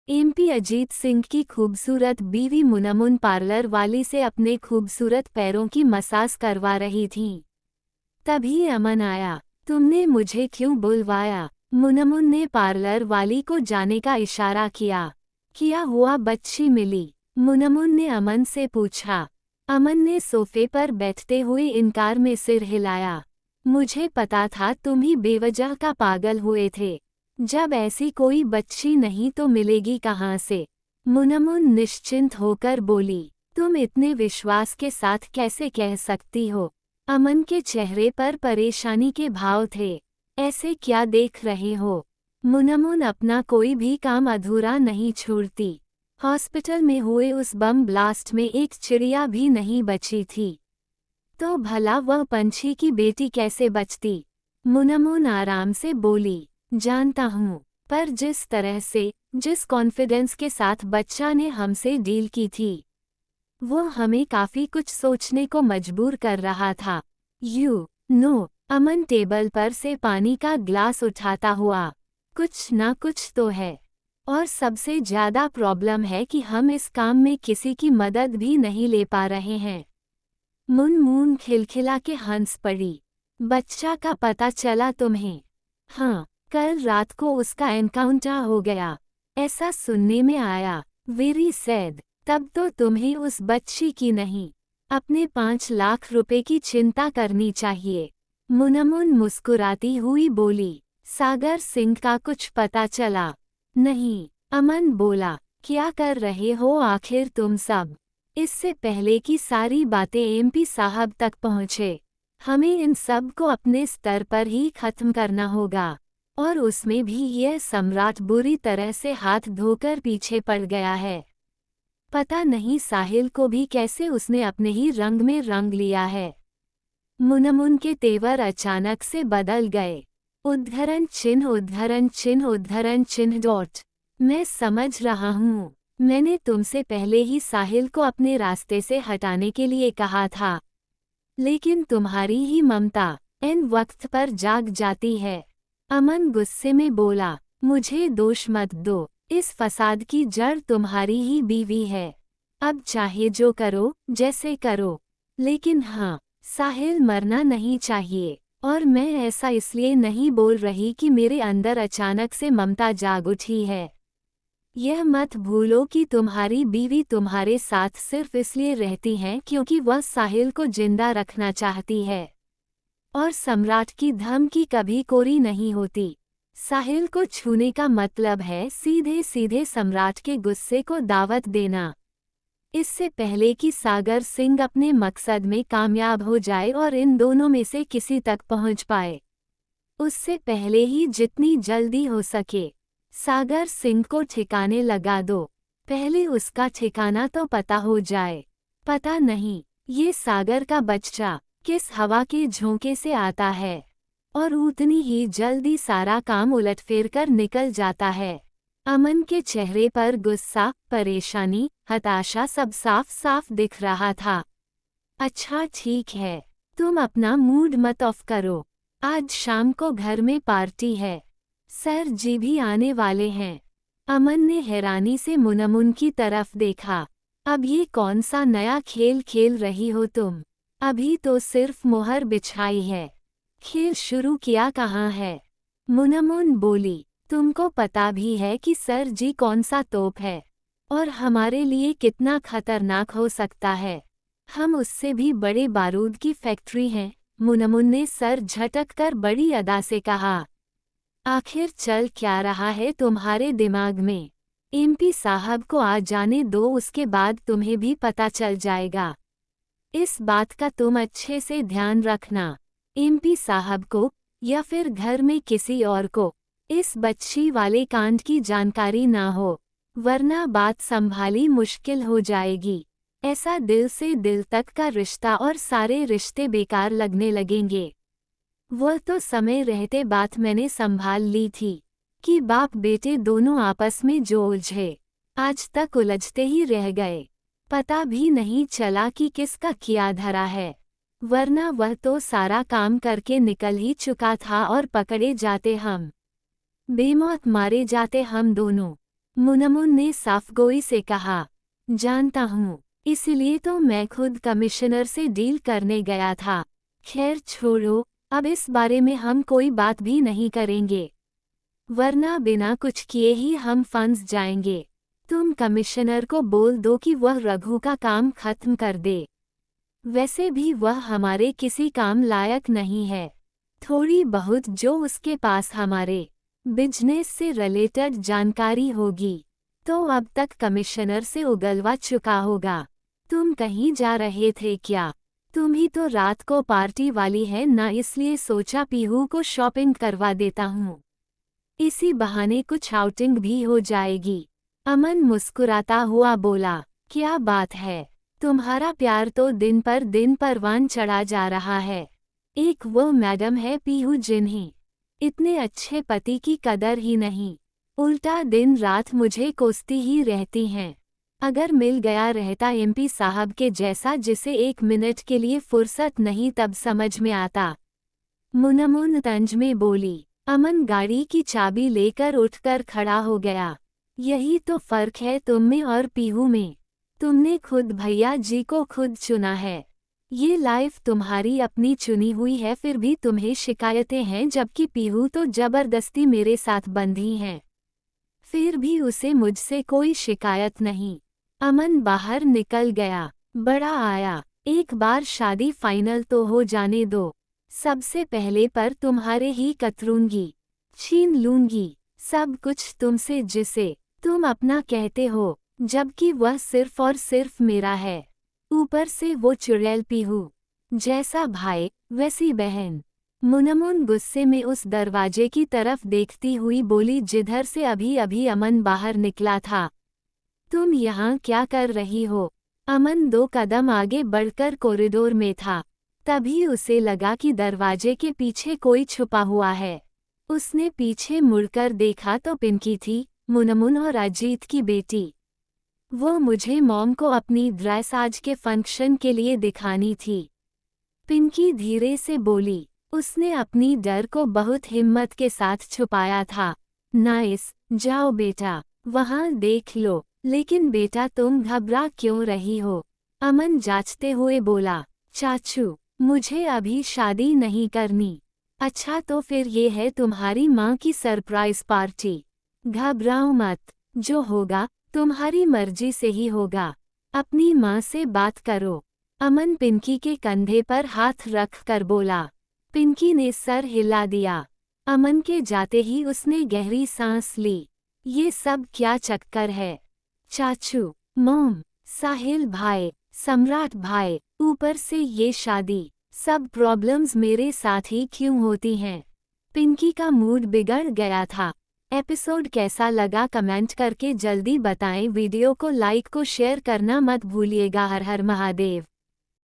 MP Ajit Singh की खूबसूरत बीवी मुनमुन पार्लर वाली से अपने खूबसूरत पैरों की मसाज करवा रही थी। तभी अमन आया। तुमने मुझे क्यों बुलवाया? मुनमुन ने पार्लर वाली को जाने का इशारा किया। क्या हुआ, बच्ची मिली? मुनमुन ने अमन से पूछा। अमन ने सोफे पर बैठते हुए इनकार में सिर हिलाया। मुझे पता था तुम ही बेवजह का पागल हुए थे। जब ऐसी कोई बच्ची नहीं तो मिलेगी कहाँ से? मुनमुन निश्चिंत होकर बोली। तुम इतने विश्वास के साथ कैसे कह सकती हो? अमन के चेहरे पर परेशानी के भाव थे। ऐसे क्या देख रहे हो? मुनमुन अपना कोई भी काम अधूरा नहीं छोड़ती। हॉस्पिटल में हुए उस बम ब्लास्ट में एक चिड़िया भी नहीं बची थी, तो भला वह पंछी की बेटी कैसे बचती? मुनमुन आराम से बोली। जानता हूँ, पर जिस तरह से, जिस कॉन्फिडेंस के साथ बच्चा ने हमसे डील की थी, वो हमें काफी कुछ सोचने को मजबूर कर रहा था। नो, अमन टेबल पर से पानी का ग्लास उठाता हुआ। कुछ ना कुछ तो है। और सबसे ज्यादा प्रॉब्लम है कि हम इस काम में किसी की मदद भी नहीं ले पा रहे हैं। मुनमुन खिलखिला के हंस पड़ी। बच्चा का पता चला तुम्हें? हाँ, कल रात को उसका एनकाउंटर हो गया, ऐसा सुनने में आया। Very sad. तब तो तुम्हें उस बच्ची की नहीं, अपने 5 लाख रुपए की चिंता करनी चाहिए। मुनमुन मुस्कुराती हुई बोली। सागर सिंह का कुछ पता चला? नहीं, अमन बोला। क्या कर रहे हो आखिर तुम सब? इससे पहले कि सारी बातें एमपी साहब तक पहुँचे, हमें इन सब को अपने स्तर पर ही खत्म करना होगा। और उसमें भी यह सम्राट बुरी तरह से हाथ धोकर पीछे पड़ गया है। पता नहीं साहिल को भी कैसे उसने अपने ही रंग में रंग लिया है। मुनमुन के तेवर अचानक से बदल गए। उद्धरण चिन्ह उद्धरण चिन्ह उद्धरण चिन्ह डॉट। मैं समझ रहा हूँ। मैंने तुमसे पहले ही साहिल को अपने रास्ते से हटाने के लिए कहा था, लेकिन तुम्हारी ही ममता एन वक्त पर जाग जाती है। अमन गुस्से में बोला। मुझे दोष मत दो, इस फसाद की जड़ तुम्हारी ही बीवी है। अब चाहे जो करो, जैसे करो, लेकिन हाँ, साहिल मरना नहीं चाहिए। और मैं ऐसा इसलिए नहीं बोल रही कि मेरे अंदर अचानक से ममता जाग उठी है। यह मत भूलो कि तुम्हारी बीवी तुम्हारे साथ सिर्फ इसलिए रहती हैं क्योंकि वह साहिल को जिंदा रखना चाहती है। और सम्राट की धमकी कभी कोरी नहीं होती। साहिल को छूने का मतलब है सीधे सीधे सम्राट के गुस्से को दावत देना। इससे पहले कि सागर सिंह अपने मकसद में कामयाब हो जाए और इन दोनों में से किसी तक पहुंच पाए, उससे पहले ही जितनी जल्दी हो सके सागर सिंह को ठिकाने लगा दो। पहले उसका ठिकाना तो पता हो जाए। पता नहीं ये सागर का बच्चा किस हवा के झोंके से आता है, और उतनी ही जल्दी सारा काम उलटफेर कर निकल जाता है। अमन के चेहरे पर गुस्सा, परेशानी, हताशा सब साफ साफ दिख रहा था। अच्छा ठीक है, तुम अपना मूड मत ऑफ करो। आज शाम को घर में पार्टी है, सर जी भी आने वाले हैं। अमन ने हैरानी से मुनमुन की तरफ देखा। अब ये कौन सा नया खेल खेल रही हो तुम? अभी तो सिर्फ मोहर बिछाई है, खेल शुरू किया कहाँ है? मुनमुन बोली। तुमको पता भी है कि सर जी कौन सा तोप है, और हमारे लिए कितना खतरनाक हो सकता है। हम उससे भी बड़े बारूद की फैक्ट्री हैं। मुनमुन ने सर झटक कर बड़ी अदा से कहा। आखिर चल क्या रहा है तुम्हारे दिमाग में? एमपी साहब को आ जाने दो, उसके बाद तुम्हें भी पता चल जाएगा। इस बात का तुम अच्छे से ध्यान रखना। एमपी साहब को या फिर घर में किसी और को इस बच्ची वाले कांड की जानकारी ना हो, वरना बात संभाली मुश्किल हो जाएगी। ऐसा दिल से दिल तक का रिश्ता और सारे रिश्ते बेकार लगने लगेंगे। वह तो समय रहते बात मैंने संभाल ली थी कि बाप बेटे दोनों आपस में जो उलझे, आज तक उलझते ही रह गए। पता भी नहीं चला कि किसका किया धरा है, वरना वह तो सारा काम करके निकल ही चुका था और पकड़े जाते हम, बेमौत मारे जाते हम दोनों। मुनमुन ने साफगोई से कहा। जानता हूँ, इसलिए तो मैं खुद कमिश्नर से डील करने गया था। खैर छोड़ो, अब इस बारे में हम कोई बात भी नहीं करेंगे, वरना बिना कुछ किए ही हम फंस जाएंगे। तुम कमिश्नर को बोल दो कि वह रघु का काम खत्म कर दे। वैसे भी वह हमारे किसी काम लायक नहीं है। थोड़ी बहुत जो उसके पास हमारे बिजनेस से रिलेटेड जानकारी होगी तो अब तक कमिश्नर से उगलवा चुका होगा। तुम कहीं जा रहे थे क्या? तुम ही तो रात को पार्टी वाली है ना, इसलिए सोचा पीहू को शॉपिंग करवा देता हूँ। इसी बहाने कुछ आउटिंग भी हो जाएगी। अमन मुस्कुराता हुआ बोला। क्या बात है, तुम्हारा प्यार तो दिन पर परवान चढ़ा जा रहा है। एक वो मैडम है पीहू जिन्हें इतने अच्छे पति की कदर ही नहीं, उल्टा दिन रात मुझे कोसती ही रहती हैं। अगर मिल गया रहता एमपी साहब के जैसा जिसे 1 मिनट के लिए फुर्सत नहीं तब समझ में आता। मुनमुन तंज में बोली। अमन गाड़ी की चाबी लेकर उठकर खड़ा हो गया। यही तो फर्क है तुम में और पीहू में। तुमने खुद भैया जी को खुद चुना है। ये लाइफ तुम्हारी अपनी चुनी हुई है, फिर भी तुम्हें शिकायतें हैं, जबकि पीहू तो जबरदस्ती मेरे साथ बंधी हैं। फिर भी उसे मुझसे कोई शिकायत नहीं। अमन बाहर निकल गया। बड़ा आया, एक बार शादी फाइनल तो हो जाने दो। सबसे पहले पर तुम्हारे ही कतरूंगी, छीन लूंगी सब कुछ तुमसे जिसे तुम अपना कहते हो, जबकि वह सिर्फ और सिर्फ मेरा है। ऊपर से वो चुड़ैल पीहू, जैसा भाई वैसी बहन। मुनमुन गुस्से में उस दरवाजे की तरफ देखती हुई बोली जिधर से अभी अभी अमन बाहर निकला था। तुम यहाँ क्या कर रही हो? अमन 2 कदम आगे बढ़कर कॉरिडोर में था, तभी उसे लगा कि दरवाजे के पीछे कोई छुपा हुआ है। उसने पीछे मुड़कर देखा तो पिंकी थी, मुनमुन और अजीत की बेटी। वो मुझे मॉम को अपनी ड्रेसाज के फंक्शन के लिए दिखानी थी, पिंकी धीरे से बोली। उसने अपनी डर को बहुत हिम्मत के साथ छुपाया था। नाइस, जाओ बेटा, वहाँ देख लो। लेकिन बेटा तुम घबरा क्यों रही हो? अमन जांचते हुए बोला। चाचू, मुझे अभी शादी नहीं करनी। अच्छा तो फिर ये है तुम्हारी माँ की सरप्राइज पार्टी। घबराओ मत, जो होगा तुम्हारी मर्जी से ही होगा। अपनी माँ से बात करो। अमन पिंकी के कंधे पर हाथ रख कर बोला। पिंकी ने सर हिला दिया। अमन के जाते ही उसने गहरी सांस ली। ये सब क्या चक्कर है? चाचू, मॉम, साहिल भाई, सम्राट भाई, ऊपर से ये शादी, सब प्रॉब्लम्स मेरे साथ ही क्यों होती हैं? पिंकी का मूड बिगड़ गया था। एपिसोड कैसा लगा कमेंट करके जल्दी बताएं। वीडियो को लाइक को शेयर करना मत भूलिएगा। हर हर महादेव।